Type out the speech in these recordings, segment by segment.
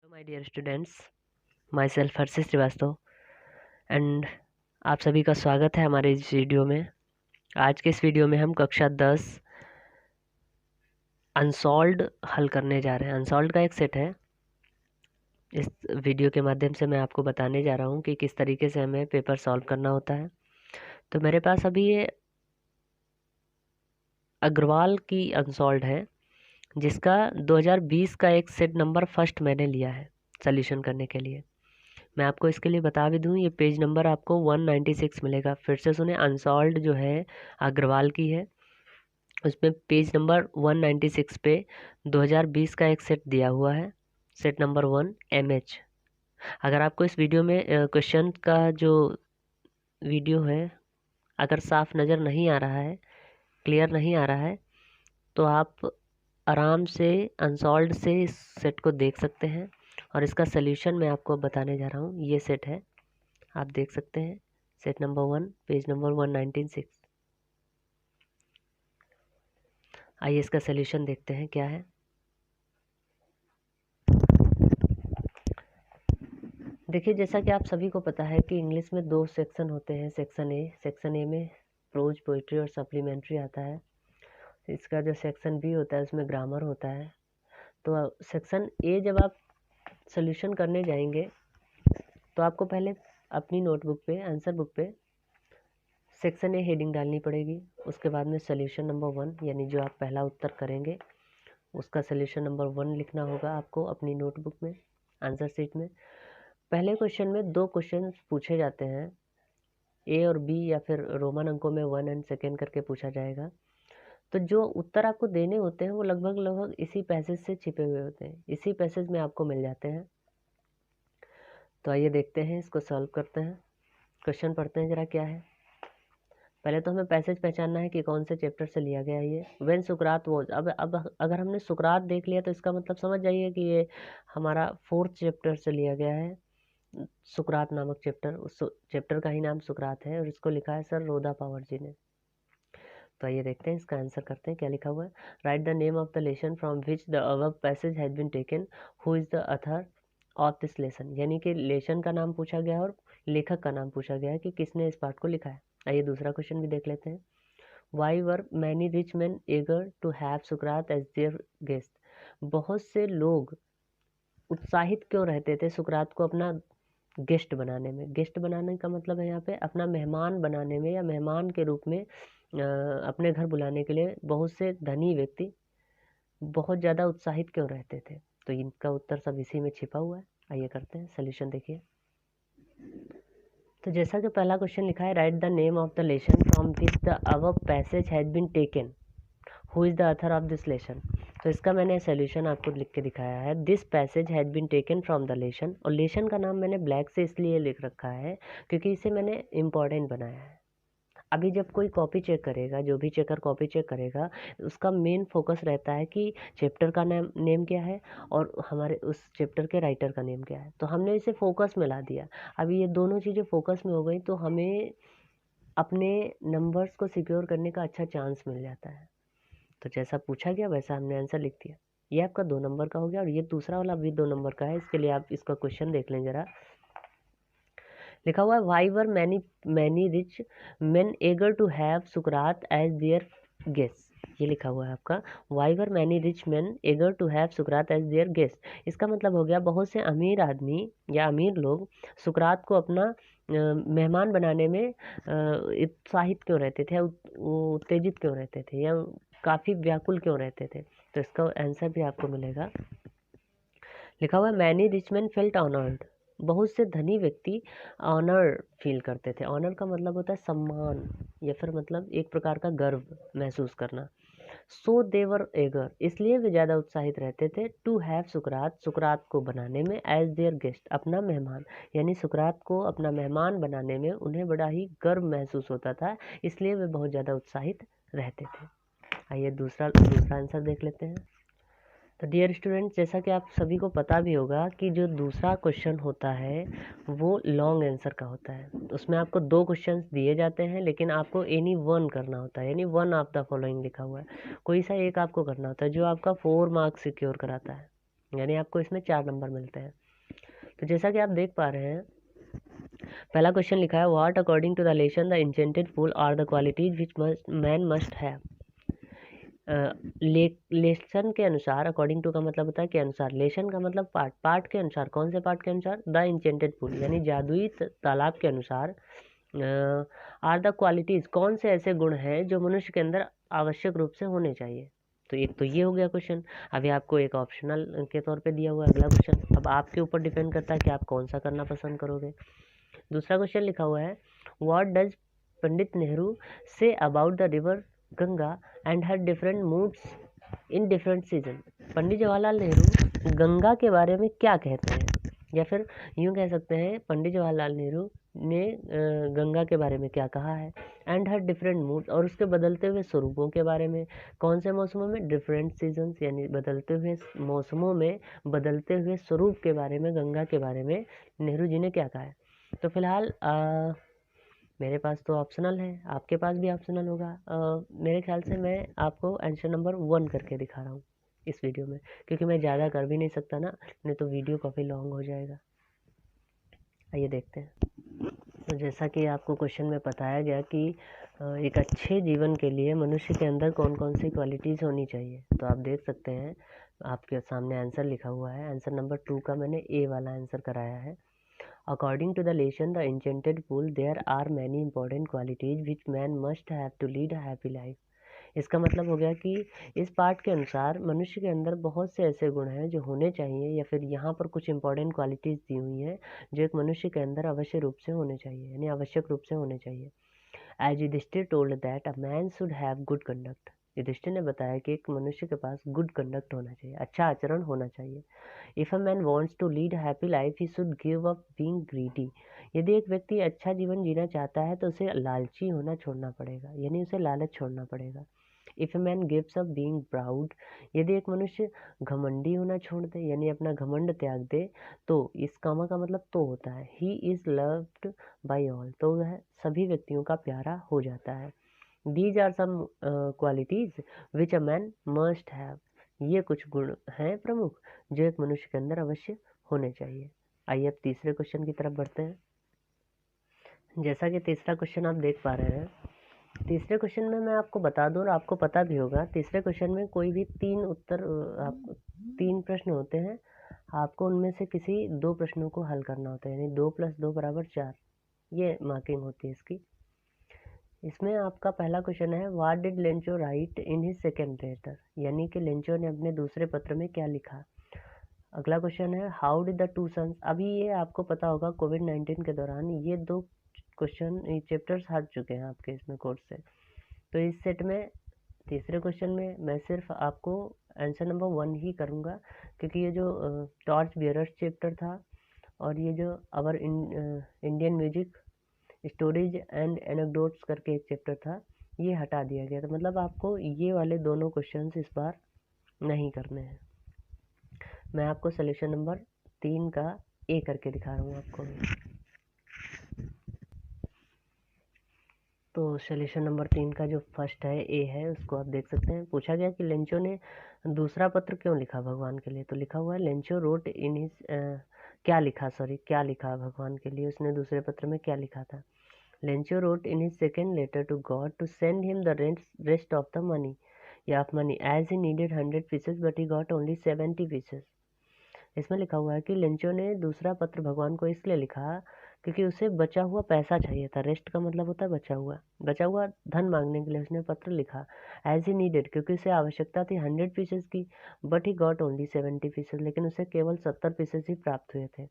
My dear students, myself Harshit Shrivastava and आप सभी का स्वागत है हमारे इस वीडियो में। आज के इस वीडियो में हम कक्षा 10 अनसॉल्व्ड हल करने जा रहे हैं। अनसॉल्व्ड का एक सेट है। इस वीडियो के माध्यम से मैं आपको बताने जा रहा हूँ कि किस तरीके से हमें पेपर सॉल्व करना होता है। तो मेरे पास अभी ये अग्रवाल की अनसॉल्व्ड है, जिसका 2020 का एक सेट नंबर फर्स्ट मैंने लिया है सोल्यूशन करने के लिए। मैं आपको इसके लिए बता भी दूं, ये पेज नंबर आपको 196 मिलेगा। फिर से सुने, अनसॉल्व्ड जो है अग्रवाल की है, उसमें पेज नंबर 196 पे 2020 का एक सेट दिया हुआ है, सेट नंबर 1 MH। अगर आपको इस वीडियो में क्वेश्चन का जो वीडियो है अगर साफ नज़र नहीं आ रहा है, क्लियर नहीं आ रहा है, तो आप आराम से अनसॉल्व्ड से इस सेट को देख सकते हैं। और इसका सल्यूशन मैं आपको बताने जा रहा हूँ। ये सेट है, आप देख सकते हैं, सेट नंबर 1 पेज नंबर 196। आइए इसका सलूशन देखते हैं क्या है। देखिए, जैसा कि आप सभी को पता है कि इंग्लिश में 2 सेक्शन होते हैं। सेक्शन ए में प्रोज, पोइट्री और सप्लीमेंट्री आता है। इसका जो सेक्शन बी होता है उसमें ग्रामर होता है। तो सेक्शन ए जब आप सॉल्यूशन करने जाएंगे तो आपको पहले अपनी नोटबुक पे, आंसर बुक पे सेक्शन ए हेडिंग डालनी पड़ेगी। उसके बाद में सॉल्यूशन नंबर 1, यानी जो आप पहला उत्तर करेंगे उसका सॉल्यूशन नंबर 1 लिखना होगा आपको अपनी नोटबुक में, आंसर शीट में। पहले क्वेश्चन में 2 क्वेश्चन पूछे जाते हैं, ए और बी, या फिर रोमन अंकों में 1 एंड सेकेंड करके पूछा जाएगा। तो जो उत्तर आपको देने होते हैं वो लगभग इसी पैसेज से छिपे हुए होते हैं, इसी पैसेज में आपको मिल जाते हैं। तो आइए देखते हैं, इसको सॉल्व करते हैं। क्वेश्चन पढ़ते हैं जरा क्या है। पहले तो हमें पैसेज पहचानना है कि कौन से चैप्टर से लिया गया है ये। व्हेन सुकरात वॉज, अब अगर हमने सुकरात देख लिया तो इसका मतलब समझ जाइए कि ये हमारा 4th चैप्टर से लिया गया है, सुकरात नामक चैप्टर। उस चैप्टर का ही नाम सुकरात है और इसको लिखा है सर रोदा पावर जी ने। तो आइए देखते हैं, इसका आंसर करते हैं। क्या लिखा हुआ है, write the name of the lesson from which the above passage has been taken, who is the author of this lesson. यानी कि लेसन का नाम पूछा गया है और लेखक का नाम पूछा गया है कि किसने इस पाठ को लिखा है। आइए दूसरा क्वेश्चन भी देख लेते हैं। Why were many rich man eager to have Socrates as their guest. बहुत से लोग उत्साहित क्यों रहते थे सुकरात को अपना गेस्ट बनाने में। गेस्ट बनाने का मतलब है यहाँ पे अपना मेहमान बनाने में, या मेहमान के रूप में अपने घर बुलाने के लिए बहुत से धनी व्यक्ति बहुत ज़्यादा उत्साहित क्यों रहते थे। तो इनका उत्तर सब इसी में छिपा हुआ है। आइए करते हैं सॉल्यूशन, देखिए। तो जैसा कि पहला क्वेश्चन लिखा है, write the name of the lesson from which the above passage has been taken, who is the author of this lesson. तो इसका मैंने सॉल्यूशन आपको लिख के दिखाया है। This passage has been taken from the lesson, और लेसन का नाम मैंने ब्लैक से इसलिए लिख रखा है क्योंकि इसे मैंने इम्पॉर्टेंट बनाया है। अभी जब कोई कॉपी चेक करेगा, जो भी चेकर कॉपी चेक करेगा, उसका मेन फोकस रहता है कि चैप्टर का नेम क्या है और हमारे उस चैप्टर के राइटर का नेम क्या है। तो हमने इसे फोकस में ला दिया। अभी ये दोनों चीज़ें फोकस में हो गई तो हमें अपने नंबर्स को सिक्योर करने का अच्छा चांस मिल जाता है। तो जैसा पूछा गया वैसा हमने आंसर लिख दिया। ये आपका 2 नंबर का हो गया, और ये दूसरा वाला भी 2 नंबर का है। इसके लिए आप इसका क्वेश्चन देख लें जरा। लिखा हुआ है, why were many rich men eager to have Socrates as their guest. ये लिखा हुआ है आपका, why were many rich men eager to have Socrates as their guest. इसका मतलब हो गया, बहुत से अमीर आदमी या अमीर लोग सुकरात को अपना मेहमान बनाने में उत्साहित क्यों रहते थे, उत्तेजित क्यों रहते थे, या काफ़ी व्याकुल क्यों रहते थे। तो इसका आंसर भी आपको मिलेगा। लिखा हुआ है, many rich man felt honoured. बहुत से धनी व्यक्ति ऑनर फील करते थे। ऑनर का मतलब होता है सम्मान, या फिर मतलब एक प्रकार का गर्व महसूस करना। सो देवर एगर, इसलिए वे ज़्यादा उत्साहित रहते थे, टू हैव सुकरात, सुकरात को बनाने में, एज देयर गेस्ट, अपना मेहमान। यानी सुकरात को अपना मेहमान बनाने में उन्हें बड़ा ही गर्व महसूस होता था, इसलिए वे बहुत ज़्यादा उत्साहित रहते थे। आइए दूसरा आंसर देख लेते हैं। तो डियर स्टूडेंट्स, जैसा कि आप सभी को पता भी होगा कि जो दूसरा क्वेश्चन होता है वो लॉन्ग आंसर का होता है। उसमें आपको 2 क्वेश्चंस दिए जाते हैं, लेकिन आपको एनी वन करना होता है, यानी वन ऑफ द फॉलोइंग लिखा हुआ है। कोई सा एक आपको करना होता है जो आपका 4 मार्क्स सिक्योर कराता है। यानी आपको इसमें 4 नंबर मिलते हैं। तो जैसा कि आप देख पा रहे हैं, पहला क्वेश्चन लिखा है what according to the lesson the intended fool are the qualities which man must have. Lesson के अनुसार, अकॉर्डिंग टू का मतलब होता है के अनुसार, लेशन का मतलब पार्ट, पार्ट के अनुसार, कौन से पार्ट के अनुसार, द इंटेंडेड फूल यानी जादुई तालाब के अनुसार, आर द क्वालिटीज कौन से ऐसे गुण हैं जो मनुष्य के अंदर आवश्यक रूप से होने चाहिए। तो एक तो ये हो गया क्वेश्चन। अभी आपको एक ऑप्शनल के तौर पे दिया हुआ है अगला क्वेश्चन, अब आपके ऊपर डिपेंड करता है कि आप कौन सा करना पसंद करोगे। दूसरा क्वेश्चन लिखा हुआ है व्हाट डज पंडित नेहरू से about the river Ganga and her different moods in different season. Pandit Jawaharlal Nehru Ganga के बारे में क्या कहते हैं, या फिर यूँ कह सकते हैं पंडित जवाहरलाल नेहरू ने गंगा के बारे में क्या कहा है, एंड हर डिफरेंट मूड और उसके बदलते हुए स्वरूपों के बारे में, कौन से मौसमों में, डिफरेंट सीजन्स यानी बदलते हुए मौसमों में बदलते हुए स्वरूप के बारे में, गंगा के बारे में नेहरू जी ने क्या कहा है। तो फिलहाल मेरे पास तो ऑप्शनल है, आपके पास भी ऑप्शनल होगा। मेरे ख्याल से मैं आपको आंसर नंबर 1 करके दिखा रहा हूँ इस वीडियो में, क्योंकि मैं ज़्यादा कर भी नहीं सकता ना, नहीं तो वीडियो काफ़ी लॉन्ग हो जाएगा। आइए देखते हैं। तो जैसा कि आपको क्वेश्चन में बताया गया कि एक अच्छे जीवन के लिए मनुष्य के अंदर कौन कौन सी क्वालिटीज़ होनी चाहिए, तो आप देख सकते हैं आपके सामने आंसर लिखा हुआ है। आंसर नंबर 2 का मैंने ए वाला आंसर कराया है। According to the lesson the intended fool there are many important qualities which man must have to lead a happy life. इसका मतलब हो गया कि इस पाठ के अनुसार मनुष्य के अंदर बहुत से ऐसे गुण हैं जो होने चाहिए, या फिर यहाँ पर कुछ इंपॉर्टेंट क्वालिटीज़ दी हुई हैं जो एक मनुष्य के अंदर अवश्य रूप से होने चाहिए, यानी आवश्यक रूप से होने चाहिए। As Yudhishthir told that a man should have good conduct. Yudhishthir ने बताया कि एक मनुष्य के पास गुड कंडक्ट होना चाहिए, अच्छा आचरण होना चाहिए। If a man wants to lead happy life he should give up being greedy. यदि एक व्यक्ति अच्छा जीवन जीना चाहता है तो उसे लालची होना छोड़ना पड़ेगा, यानी उसे लालच छोड़ना पड़ेगा। If a man gives up being proud, यदि एक मनुष्य घमंडी होना छोड़ दे यानी अपना घमंड त्याग दे, तो इस कामा का मतलब तो होता है he is loved by all, तो वह सभी व्यक्तियों का प्यारा हो जाता है। These are some qualities which a man must have. ये कुछ गुण हैं प्रमुख जो एक मनुष्य के अंदर अवश्य होने चाहिए। आइए अब तीसरे क्वेश्चन की तरफ बढ़ते हैं। जैसा कि तीसरा क्वेश्चन आप देख पा रहे हैं, तीसरे क्वेश्चन में मैं आपको बता दूं और आपको पता भी होगा, तीसरे क्वेश्चन में कोई भी 3 उत्तर, आपको 3 प्रश्न होते हैं, आपको उनमें से किसी 2 प्रश्नों को हल करना होता है, यानी 2 + 2 = 4, ये मार्किंग होती है इसकी। इसमें आपका पहला क्वेश्चन है what did Lencho write in his second letter, यानी कि लेंचो ने अपने दूसरे पत्र में क्या लिखा। अगला क्वेश्चन है how did the two sons. अभी ये आपको पता होगा कोविड-19 के दौरान ये 2 क्वेश्चन चैप्टर्स हट चुके हैं आपके इसमें कोर्स से। तो इस सेट में तीसरे क्वेश्चन में मैं सिर्फ आपको आंसर नंबर 1 ही करूँगा, क्योंकि ये जो टॉर्च बियरर्स चैप्टर था और ये जो our Indian music stories and anecdotes करके एक चैप्टर था, ये हटा दिया गया था। मतलब आपको ये वाले दोनों क्वेश्चंस इस बार नहीं करने हैं। मैं आपको सॉल्यूशन नंबर 3 का ए करके दिखा रहा हूँ आपको। तो सॉल्यूशन नंबर 3 का जो फर्स्ट है ए है, उसको आप देख सकते हैं। पूछा गया कि लेंचो ने दूसरा पत्र क्यों लिखा भगवान के लिए, तो लिखा हुआ है लेंचो रोट इन हिज क्या लिखा भगवान के लिए, उसने दूसरे पत्र में क्या लिखा था। Lencho wrote in his second letter to God to send him the rest of the money या of money as he needed 100 pieces but he got only 70 pieces. इसमें लिखा हुआ है कि लेंचो ने दूसरा पत्र भगवान को इसलिए लिखा क्योंकि उसे बचा हुआ पैसा चाहिए था। रेस्ट का मतलब होता है बचा हुआ धन मांगने के लिए उसने पत्र लिखा। एज ही नीडेड, क्योंकि उसे आवश्यकता थी 100 पीसेस की, but he got only 70 pieces, लेकिन उसे केवल 70 पीसेस ही प्राप्त हुए थे।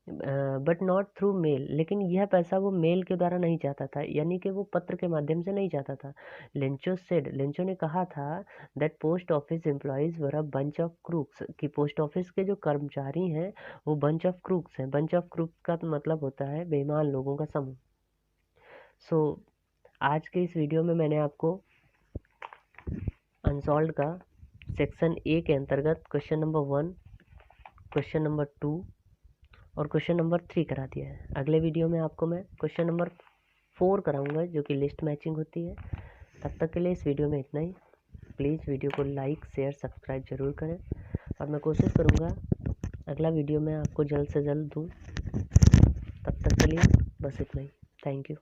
बट नॉट थ्रू मेल, लेकिन यह पैसा वो मेल के द्वारा नहीं चाहता था, यानी कि वो पत्र के माध्यम से नहीं चाहता था। लेंचो ने कहा था that post office employees were a bunch of crooks, कि पोस्ट ऑफिस के जो कर्मचारी हैं वो बंच ऑफ क्रूक्स हैं। बंच ऑफ क्रूक्स का मतलब होता है बेईमान लोगों का समूह। सो आज के इस वीडियो में मैंने आपको अनसॉल्व्ड का सेक्शन ए के अंतर्गत क्वेश्चन नंबर 1, क्वेश्चन नंबर 2 और क्वेश्चन नंबर 3 करा दिया है। अगले वीडियो में आपको मैं क्वेश्चन नंबर 4 कराऊंगा, जो कि लिस्ट मैचिंग होती है। तब तक के लिए इस वीडियो में इतना ही। प्लीज़ वीडियो को लाइक शेयर सब्सक्राइब जरूर करें। और मैं कोशिश करूँगा अगला वीडियो मैं आपको जल्द से जल्द दूँ। तब तक के लिए बस इतना ही। Thank you.